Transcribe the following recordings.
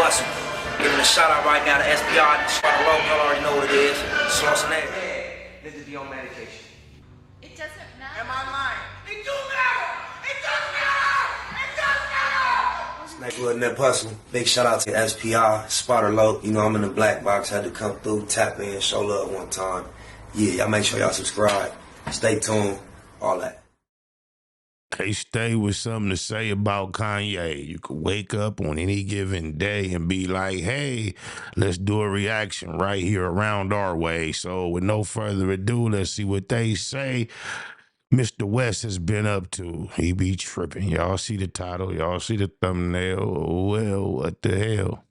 Hustle. Giving a shout out right now to SPR, Sparta Low, y'all already know what it is. Sauce and egg. Niggas be on medication. It doesn't matter. Am I lying? It do matter! It does matter! It does matter! Snake Wood Nip Hustle. Big shout out to SPR, Sparta Low. You know I'm in the black box, had to come through, tap in, show love one time. Yeah, y'all make sure y'all subscribe. Stay tuned, all that. They stay with something to say about Kanye. You could wake up on any given day and be like, hey, let's do a reaction right here around our way. So with no further ado, let's see what they say Mr. West has been up to. He be tripping. Y'all see the title. Y'all see the thumbnail. Well, what the hell?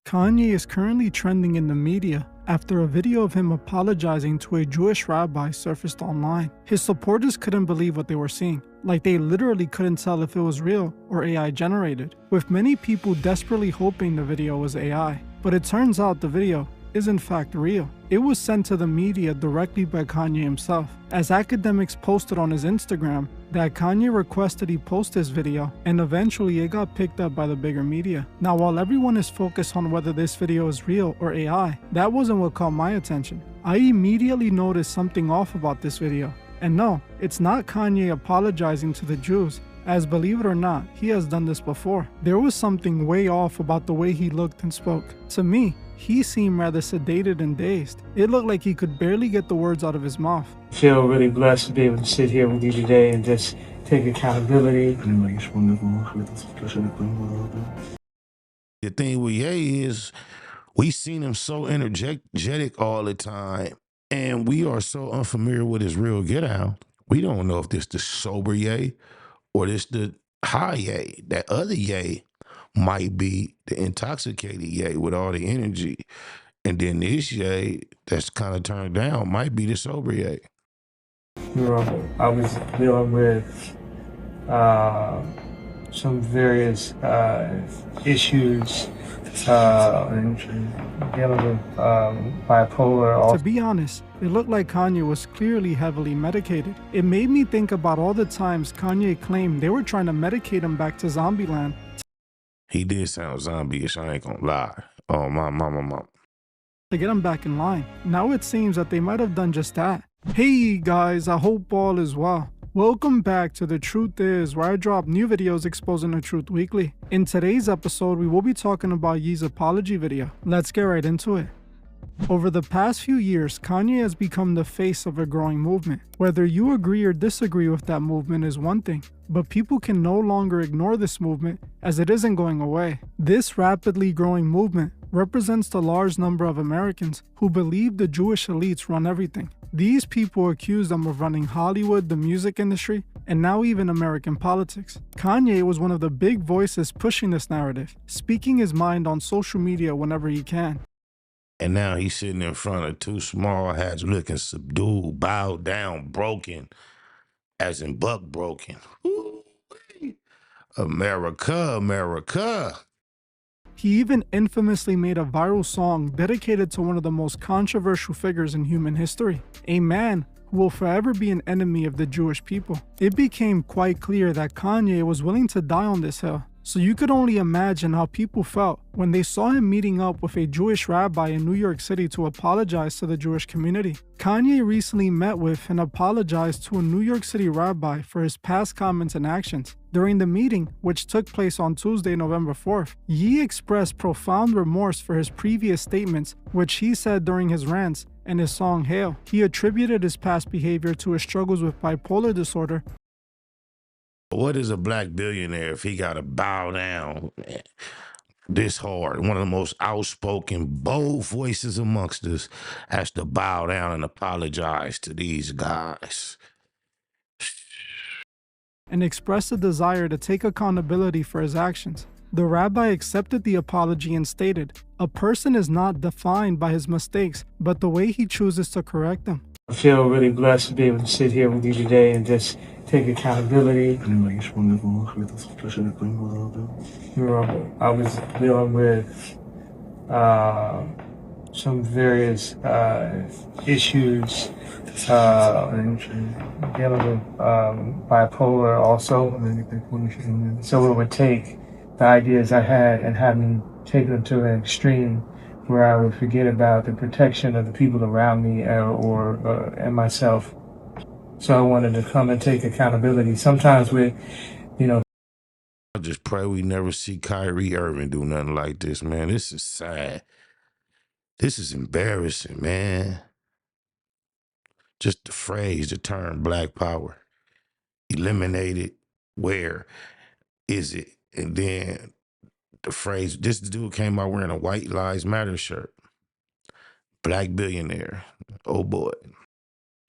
Kanye is currently trending in the media after a video of him apologizing to a Jewish rabbi surfaced online. His supporters couldn't believe what they were seeing, like they literally couldn't tell if it was real or AI generated, with many people desperately hoping the video was AI. But it turns out the video is in fact real. It was sent to the media directly by Kanye himself, as academics posted on his Instagram that Kanye requested he post this video, and eventually it got picked up by the bigger media. Now, while everyone is focused on whether this video is real or AI, that wasn't what caught my attention. I immediately noticed something off about this video. And no, it's not Kanye apologizing to the Jews, as believe it or not, he has done this before. There was something way off about the way he looked and spoke. To me, he seemed rather sedated and dazed. It looked like he could barely get the words out of his mouth. I feel really blessed to be able to sit here with you today and just take accountability. The thing with Ye is we seen him so energetic all the time, and we are so unfamiliar with his real get out. We don't know if this the sober Ye or this the high Ye. That other Ye might be the intoxicated Ye with all the energy. And then this Ye that's kind of turned down might be the sober Ye. You know, I was dealing with some various issues and dealing with bipolar. To be honest, it looked like Kanye was clearly heavily medicated. It made me think about all the times Kanye claimed they were trying to medicate him back to Zombieland. He did sound zombie-ish, I ain't gonna lie. Oh, my mama. To get him back in line. Now it seems that they might have done just that. Hey guys, I hope all is well. Welcome back to The Truth Is, where I drop new videos exposing the truth weekly. In today's episode, we will be talking about Ye's apology video. Let's get right into it. Over the past few years, Kanye has become the face of a growing movement. Whether you agree or disagree with that movement is one thing, but people can no longer ignore this movement as it isn't going away. This rapidly growing movement represents the large number of Americans who believe the Jewish elites run everything. These people accuse them of running Hollywood, the music industry, and now even American politics. Kanye was one of the big voices pushing this narrative, speaking his mind on social media whenever he can. And now he's sitting in front of two small hats looking subdued, bowed down, broken, as in buck broken. Ooh-wee. America, America. He even infamously made a viral song dedicated to one of the most controversial figures in human history, a man who will forever be an enemy of the Jewish people. It became quite clear that Kanye was willing to die on this hill. So you could only imagine how people felt when they saw him meeting up with a Jewish rabbi in New York City to apologize to the Jewish community. Kanye recently met with and apologized to a New York City rabbi for his past comments and actions. During the meeting, which took place on Tuesday, November 4th, Ye expressed profound remorse for his previous statements, which he said during his rants and his song Hail. He attributed his past behavior to his struggles with bipolar disorder. What is a black billionaire if he got to bow down this hard? One of the most outspoken, bold voices amongst us has to bow down and apologize to these guys. And expressed a desire to take accountability for his actions. The rabbi accepted the apology and stated, "A person is not defined by his mistakes, but the way he chooses to correct them." I feel really blessed to be able to sit here with you today and just take accountability. You know, I was dealing with some various issues and dealing with bipolar also. So it would take the ideas I had and have me take them to an extreme where I would forget about the protection of the people around me and myself. So I wanted to come and take accountability. Sometimes with, I just pray we never see Kyrie Irving do nothing like this, man. This is sad. This is embarrassing, man. Just the phrase, the term black power. Eliminated, where is it? And then the phrase, this dude came out wearing a White Lives Matter shirt. Black billionaire. Oh boy.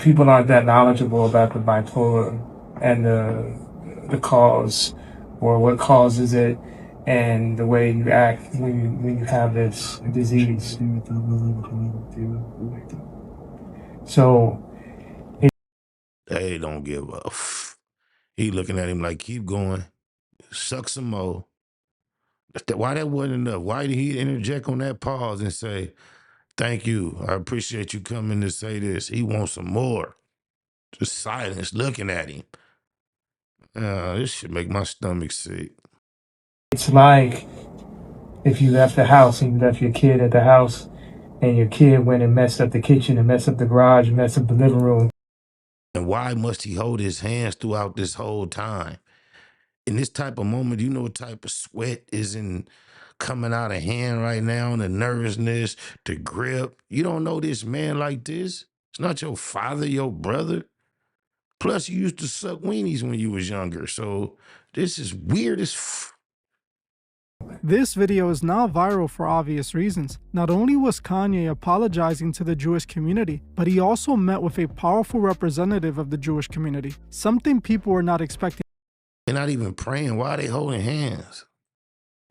people aren't that knowledgeable about the bipolar and the cause or what causes it and the way you act when you have this disease. So They don't give a He looking at him like, keep going. Suck some more. Why that wasn't enough? Why did he interject on that pause and say, thank you, I appreciate you coming to say this. He wants some more. Just silence, looking at him. This should make my stomach sick. it's like if you left the house and you left your kid at the house and your kid went and messed up the kitchen and messed up the garage and messed up the living room. And why must he hold his hands throughout this whole time? In this type of moment, you know what type of sweat is coming out of hand right now, the nervousness, the grip. You don't know this man like this. It's not your father, your brother. Plus, you used to suck weenies when you was younger. So this is weird as This video is now viral for obvious reasons. Not only was Kanye apologizing to the Jewish community, but he also met with a powerful representative of the Jewish community, something people were not expecting They're not even praying. Why are they holding hands?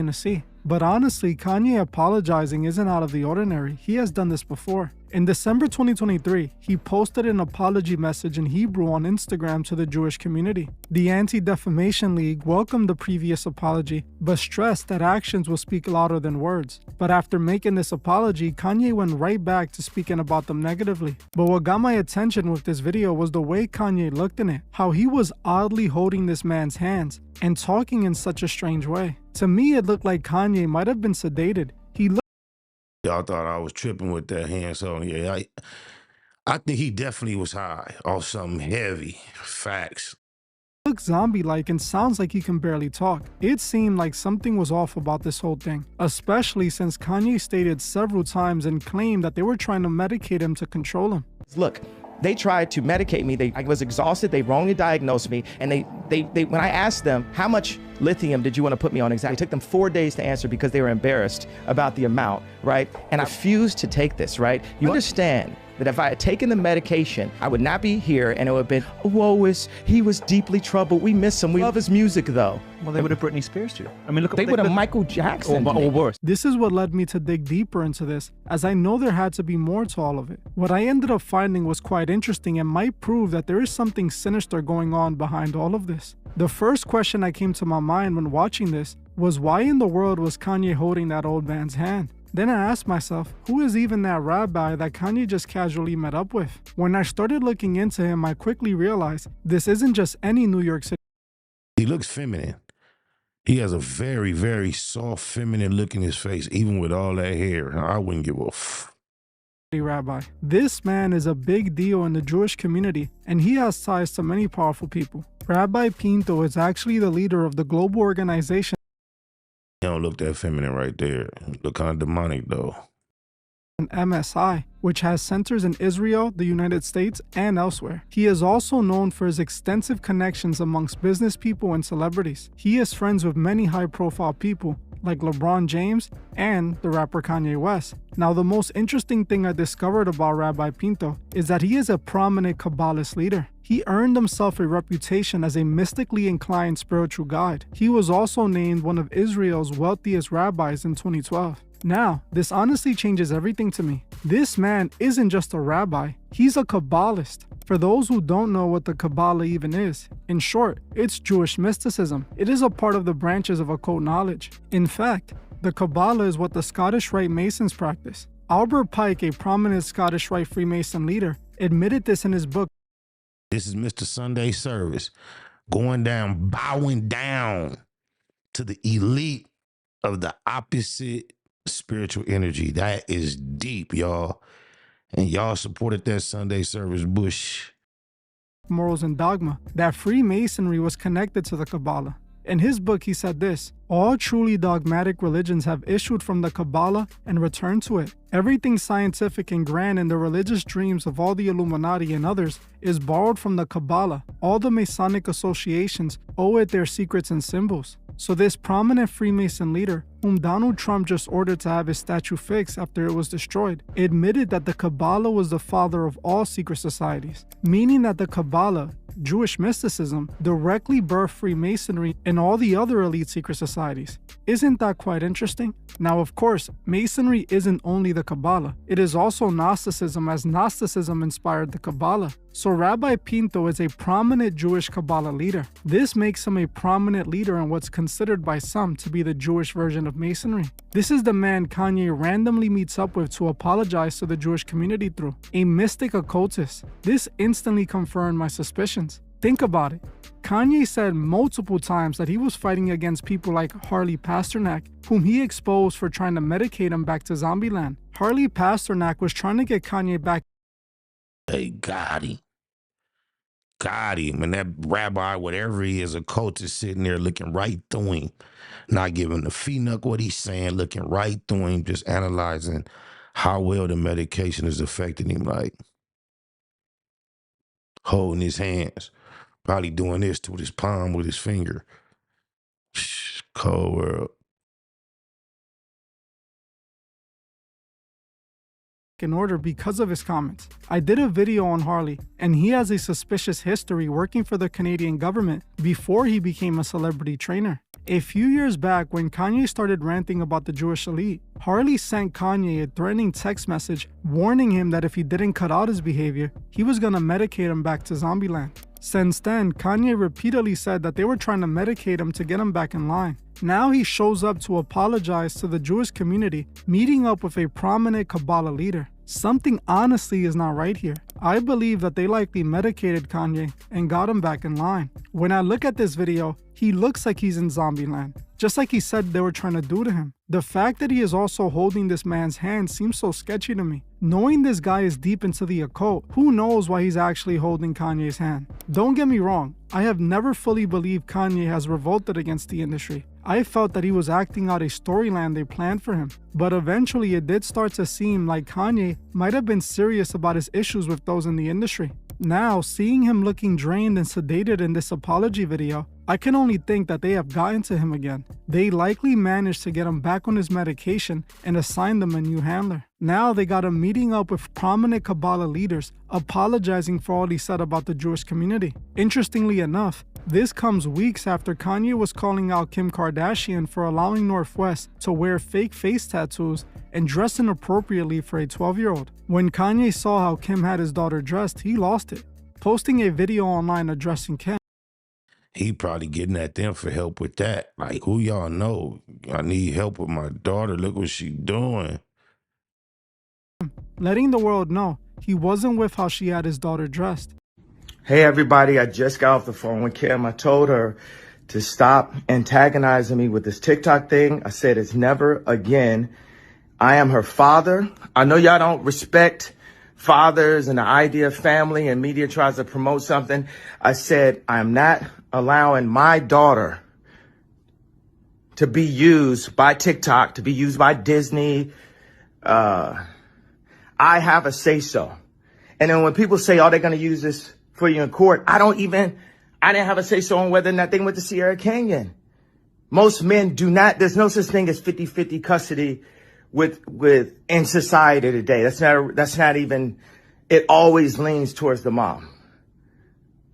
to see. But honestly, Kanye apologizing isn't out of the ordinary. He has done this before. In December 2023, he posted an apology message in Hebrew on Instagram to the Jewish community. The Anti-Defamation League welcomed the previous apology, but stressed that actions will speak louder than words. But after making this apology, Kanye went right back to speaking about them negatively. But what got my attention with this video was the way Kanye looked in it, how he was oddly holding this man's hands and talking in such a strange way. To me, it looked like Kanye might have been sedated. He looked Y'all thought I was tripping with that hands on. Yeah, I think he definitely was high off something heavy. Facts. zombie-like and sounds like he can barely talk. It seemed like something was off about this whole thing, especially since Kanye stated several times and claimed that they were trying to medicate him to control him. Look, they tried to medicate me. I was exhausted. They wrongly diagnosed me. And they when I asked them, how much lithium did you want to put me on exactly? It took them 4 days to answer because they were embarrassed about the amount, right? And I refused to take this, right? You understand that if I had taken the medication, I would not be here and it would have been, woe he was deeply troubled. We miss him. We love his music though. Well, they would have Britney Spears too. I mean, look, They would have Michael Jackson. or worse. This is what led me to dig deeper into this, as I know there had to be more to all of it. What I ended up finding was quite interesting and might prove that there is something sinister going on behind all of this. The first question that came to my mind when watching this was, why in the world was Kanye holding that old man's hand? Then I asked myself, who is even that rabbi that Kanye just casually met up with? When I started looking into him, I quickly realized this isn't just any New York City. He looks feminine. He has a very, very soft, feminine look in his face, even with all that hair. I wouldn't give a Rabbi. This man is a big deal in the Jewish community, and he has ties to many powerful people. Rabbi Pinto is actually the leader of the global organization. He don't look that feminine right there. Look kind of demonic though. MSI, which has centers in Israel, the United States, and elsewhere. He is also known for his extensive connections amongst business people and celebrities. He is friends with many high-profile people, like LeBron James and the rapper Kanye West. Now, the most interesting thing I discovered about Rabbi Pinto is that he is a prominent Kabbalist leader. He earned himself a reputation as a mystically inclined spiritual guide. He was also named one of Israel's wealthiest rabbis in 2012. Now, this honestly changes everything to me. This man isn't just a rabbi, he's a Kabbalist. For those who don't know what the Kabbalah even is, in short, it's Jewish mysticism. It is a part of the branches of occult knowledge. In fact, the Kabbalah is what the Scottish Rite Masons practice. Albert Pike, a prominent Scottish Rite Freemason leader, admitted this in his book. This is Mr. Sunday Service going down, bowing down to the elite of the opposite spiritual energy. That is deep, y'all. And y'all supported that Sunday service, Bush. Morals and dogma, that Freemasonry was connected to the Kabbalah. In his book, he said this: all truly dogmatic religions have issued from the Kabbalah and returned to it. Everything scientific and grand in the religious dreams of all the Illuminati and others is borrowed from the Kabbalah. All the Masonic associations owe it their secrets and symbols. So this prominent Freemason leader, whom Donald Trump just ordered to have his statue fixed after it was destroyed, admitted that the Kabbalah was the father of all secret societies, meaning that the Kabbalah, Jewish mysticism, directly birthed Freemasonry and all the other elite secret societies. Isn't that quite interesting? Now, of course, Masonry isn't only the Kabbalah. It is also Gnosticism, as Gnosticism inspired the Kabbalah. So Rabbi Pinto is a prominent Jewish Kabbalah leader. This makes him a prominent leader in what's considered by some to be the Jewish version of Masonry. This is the man Kanye randomly meets up with to apologize to the Jewish community through, a mystic occultist. This instantly confirmed my suspicions. Think about it. Kanye said multiple times that he was fighting against people like Harley Pasternak, whom he exposed for trying to medicate him back to Zombieland. Harley Pasternak was trying to get Kanye back. They got him. Got him. And that rabbi, whatever he is, a cult, is sitting there looking right through him, not giving the phenuck what he's saying, looking right through him, just analyzing how well the medication is affecting him, like holding his hands, probably doing this to his palm with his finger. Cold world. In order because of his comments. I did a video on Harley, and he has a suspicious history working for the Canadian government before he became a celebrity trainer. A few years back, when Kanye started ranting about the Jewish elite, Harley sent Kanye a threatening text message warning him that if he didn't cut out his behavior, he was gonna medicate him back to Zombieland. Since then, Kanye repeatedly said that they were trying to medicate him to get him back in line. Now he shows up to apologize to the Jewish community, meeting up with a prominent Kabbalah leader. Something honestly is not right here. I believe that they likely medicated Kanye and got him back in line. When I look at this video, he looks like he's in Zombieland, just like he said they were trying to do to him. The fact that he is also holding this man's hand seems so sketchy to me. Knowing this guy is deep into the occult, who knows why he's actually holding Kanye's hand? Don't get me wrong, I have never fully believed Kanye has revolted against the industry. I felt that he was acting out a storyline they planned for him. But eventually it did start to seem like Kanye might have been serious about his issues with those in the industry. Now, seeing him looking drained and sedated in this apology video, I can only think that they have gotten to him again. They likely managed to get him back on his medication and assigned him a new handler. Now they got him meeting up with prominent Kabbalah leaders, apologizing for all he said about the Jewish community. Interestingly enough, this comes weeks after Kanye was calling out Kim Kardashian for allowing Northwest to wear fake face tattoos and dress inappropriately for a 12-year-old. When Kanye saw how Kim had his daughter dressed, he lost it, posting a video online addressing Kim. He probably getting at them for help with that. Like, who y'all know? I need help with my daughter. Look what she doing. Letting the world know he wasn't with how she had his daughter dressed. Hey everybody, I just got off the phone with Kim. I told her to stop antagonizing me with this TikTok thing. I said it's never again. I am her father. I know y'all don't respect fathers and the idea of family, and media tries to promote something. I said I'm not allowing my daughter to be used by TikTok, to be used by Disney. I have a say-so. And then when people say, oh, they're going to use this for you in court, I didn't have a say-so on whether or not they went to Sierra Canyon. Most men do not, there's no such thing as 50-50 custody with in society today. That's not even, it always leans towards the mom.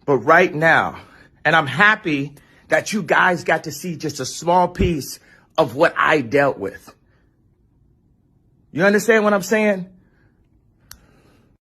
But right now, and I'm happy that you guys got to see just a small piece of what I dealt with. You understand what I'm saying?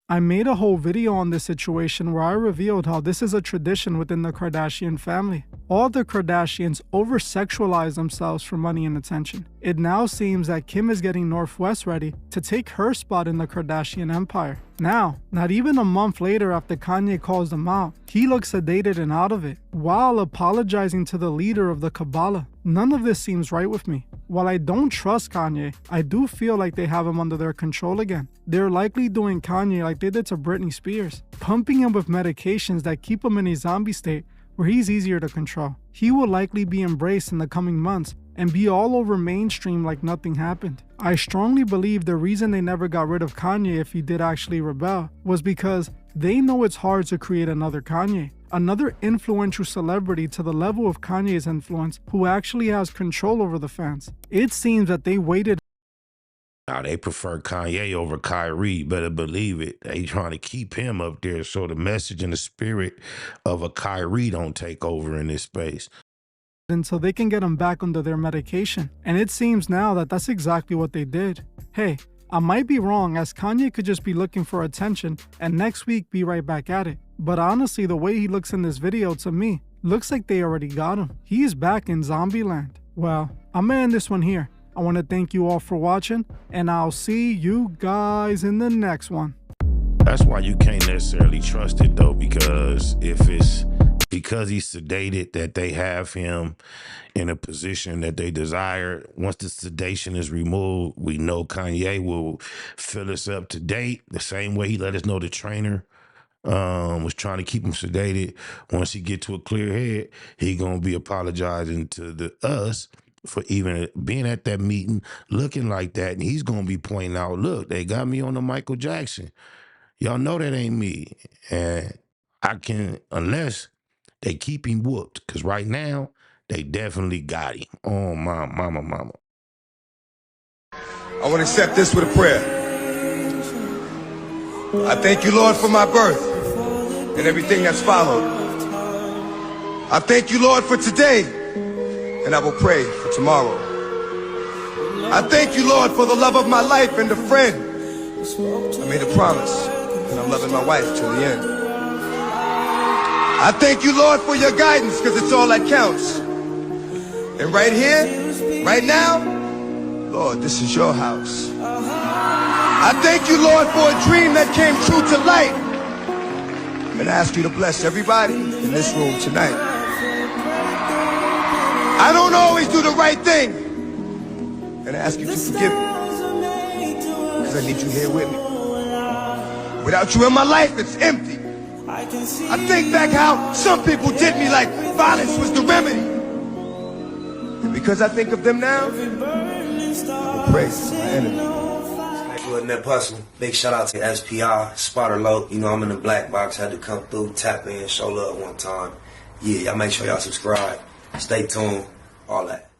I made a whole video on this situation where I revealed how this is a tradition within the Kardashian family. All the Kardashians over-sexualize themselves for money and attention. It now seems that Kim is getting Northwest ready to take her spot in the Kardashian empire. Now, not even a month later after Kanye calls them out, he looks sedated and out of it, while apologizing to the leader of the Kabbalah. None of this seems right with me. While I don't trust Kanye, I do feel like they have him under their control again. They're likely doing Kanye like they did to Britney Spears, pumping him with medications that keep him in a zombie state where he's easier to control. He will likely be embraced in the coming months and be all over mainstream like nothing happened. I strongly believe the reason they never got rid of Kanye if he did actually rebel was because they know it's hard to create another Kanye, another influential celebrity to the level of Kanye's influence who actually has control over the fans. It seems that they waited. Now they prefer Kanye over Kyrie, better believe it. They trying to keep him up there so the message and the spirit of a Kyrie don't take over in this space. Until they can get him back under their medication. And it seems now that that's exactly what they did. Hey, I might be wrong, as Kanye could just be looking for attention and next week be right back at it. But honestly, the way he looks in this video, to me, looks like they already got him. He is back in zombie land. Well, I'm gonna end this one here. I want to thank you all for watching, and I'll see you guys in the next one. That's why you can't necessarily trust it though, because if it's because he's sedated that they have him in a position that they desire, once the sedation is removed, we know Kanye will fill us up to date the same way he let us know the trainer was trying to keep him sedated. Once he get to a clear head, he gonna be apologizing to us for even being at that meeting looking like that, and he's gonna be pointing out, look, they got me on the Michael Jackson. Y'all know that ain't me. And I can, unless they keep him whooped, because right now, they definitely got him. Oh, my mama. I want to accept this with a prayer. I thank you, Lord, for my birth and everything that's followed. I thank you, Lord, for today, and I will pray for tomorrow. I thank you, Lord, for the love of my life and the friend. I made a promise, and I'm loving my wife till the end. I thank you, Lord, for your guidance, because it's all that counts. And right here, right now, Lord, this is your house. I thank you, Lord, for a dream that came true to light. I'm going to ask you to bless everybody in this room tonight. I don't always do the right thing. I'm going to ask you to forgive me, because I need you here with me. Without you in my life, it's empty. I think back how some people did me like violence was the remedy. And because I think of them now, I will pray for my enemy. Wasn't that puzzle? Big shout out to SPR, Spotter Low. You know I'm in the black box, had to come through, tap in, show love one time. Yeah, y'all make sure y'all subscribe. Stay tuned, all that.